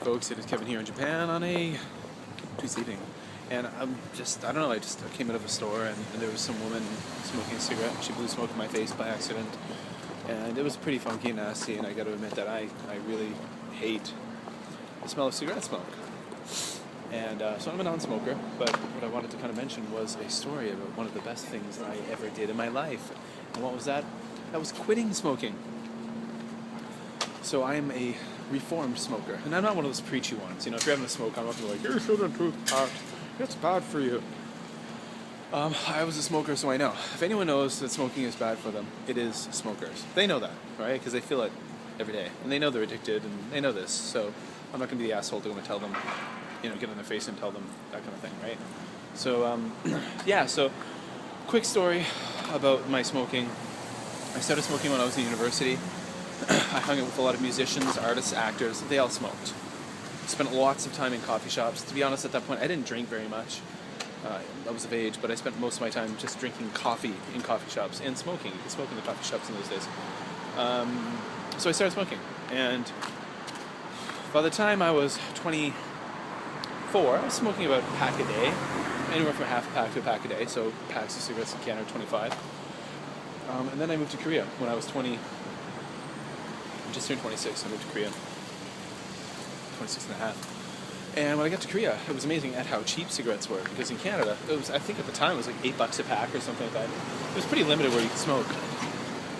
folks, it is Kevin here in Japan on a Tuesday evening. And I don't know, I came out of a store and there was some woman smoking a cigarette. She blew smoke in my face by accident. And it was pretty funky and nasty, and I got to admit that I really hate the smell of cigarette smoke. And so I'm a non-smoker, but what I wanted to kind of mention was a story about one of the best things I ever did in my life. And what was that? That was quitting smoking. So I am a reformed smoker, and I'm not one of those preachy ones. You know, if you're having a smoke, I'm not going to be like, you shouldn't do pot. It's bad for you. I was a smoker, so I know. If anyone knows that smoking is bad for them, it is smokers. They know that, right? Because they feel it every day, and they know they're addicted, and they know this. So I'm not going to be the asshole to go and tell them, you know, get in their face and tell them that kind of thing, right? So yeah. So quick story about my smoking. I started smoking when I was in university. I hung out with a lot of musicians, artists, actors. They all smoked. Spent lots of time in coffee shops. To be honest, at that point, I didn't drink very much. I was of age, but I spent most of my time just drinking coffee in coffee shops and smoking. You could smoke in the coffee shops in those days. So I started smoking. And by the time I was 24, I was smoking about a pack a day. Anywhere from half a pack to a pack a day. So packs of cigarettes in Canada, 25. And then I moved to Korea when I was 20. I just turned 26, I moved to Korea. 26 and a half. And when I got to Korea, it was amazing at how cheap cigarettes were. Because in Canada, it was, I think at the time, it was like $8 a pack or something like that. It was pretty limited where you could smoke.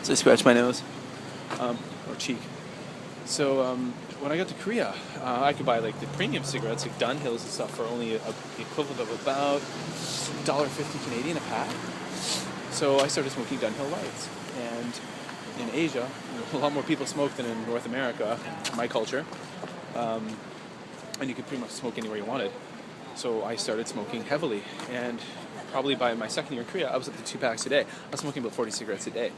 So I scratched my nose. Or cheek. So when I got to Korea, I could buy like the premium cigarettes, like Dunhills and stuff, for only the equivalent of about $1.50 Canadian a pack. So I started smoking Dunhill Lights. And in Asia, a lot more people smoke than in North America, my culture. And you could pretty much smoke anywhere you wanted. So I started smoking heavily. And probably by my second year in Korea, I was up to 2 packs a day. I was smoking about 40 cigarettes a day.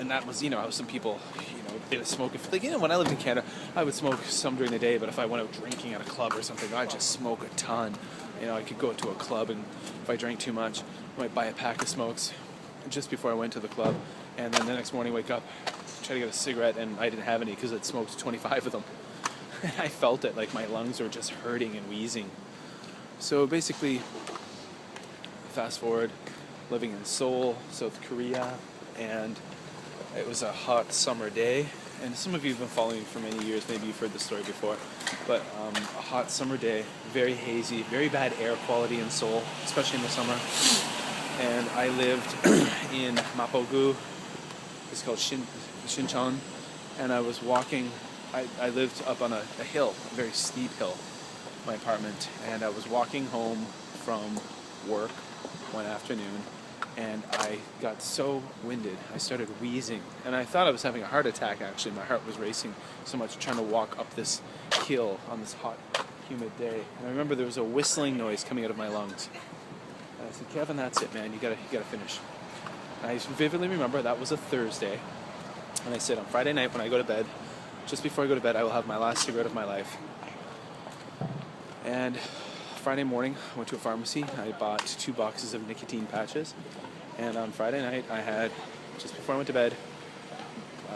And that was, you know, some people, you know, did a smoke. Like, you know, when I lived in Canada, I would smoke some during the day, but if I went out drinking at a club or something, I'd just smoke a ton. You know, I could go to a club, and if I drank too much, I might buy a pack of smokes just before I went to the club. And then the next morning, wake up, try to get a cigarette, and I didn't have any because I'd smoked 25 of them. And I felt it, like my lungs were just hurting and wheezing. So basically, fast forward, living in Seoul, South Korea, and it was a hot summer day. And some of you have been following me for many years, maybe you've heard the story before. But a hot summer day, very hazy, very bad air quality in Seoul, especially in the summer. And I lived in Mapogu. It's called Shincheon, and I was walking. I lived up on a hill, a very steep hill, my apartment, and I was walking home from work one afternoon, and I got so winded, I started wheezing, and I thought I was having a heart attack. Actually, my heart was racing so much trying to walk up this hill on this hot, humid day. And I remember there was a whistling noise coming out of my lungs. And I said, Kevin, that's it, man. You gotta finish. And I vividly remember that was a Thursday. And I said, on Friday night when I go to bed, just before I go to bed, I will have my last cigarette of my life. And Friday morning, I went to a pharmacy. I bought 2 boxes of nicotine patches. And on Friday night, I had, just before I went to bed,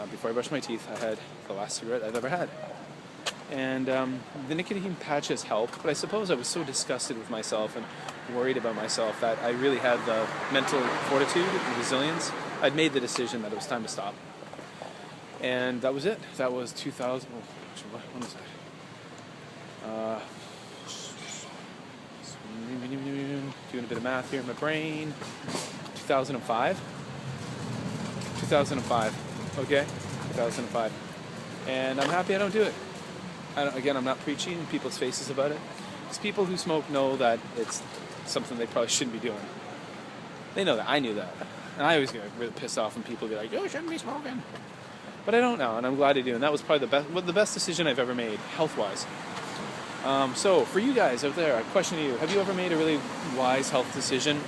before I brushed my teeth, I had the last cigarette I've ever had. And the nicotine patches helped, but I suppose I was so disgusted with myself and worried about myself that I really had the mental fortitude and resilience. I'd made the decision that it was time to stop. And that was it. That was 2000. When was that? Doing a bit of math here in my brain. 2005. 2005. Okay? 2005. And I'm happy I don't do it. Again, I'm not preaching in people's faces about it. Because people who smoke know that it's something they probably shouldn't be doing. They know that. I knew that. And I always get really pissed off when people be like, you shouldn't be smoking. But I don't know, and I'm glad I do. And that was probably the best decision I've ever made, health-wise. So, for you guys out there, a question to you. Have you ever made a really wise health decision?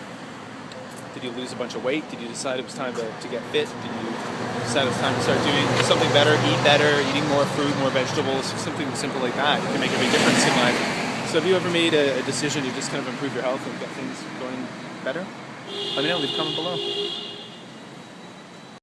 Did you lose a bunch of weight? Did you decide it was time to get fit? Did you decide it was time to start doing something better, eat better, eating more fruit, more vegetables, something simple like that? It can make a big difference in life. So have you ever made a decision to just kind of improve your health and get things going better? Let me know, leave a comment below.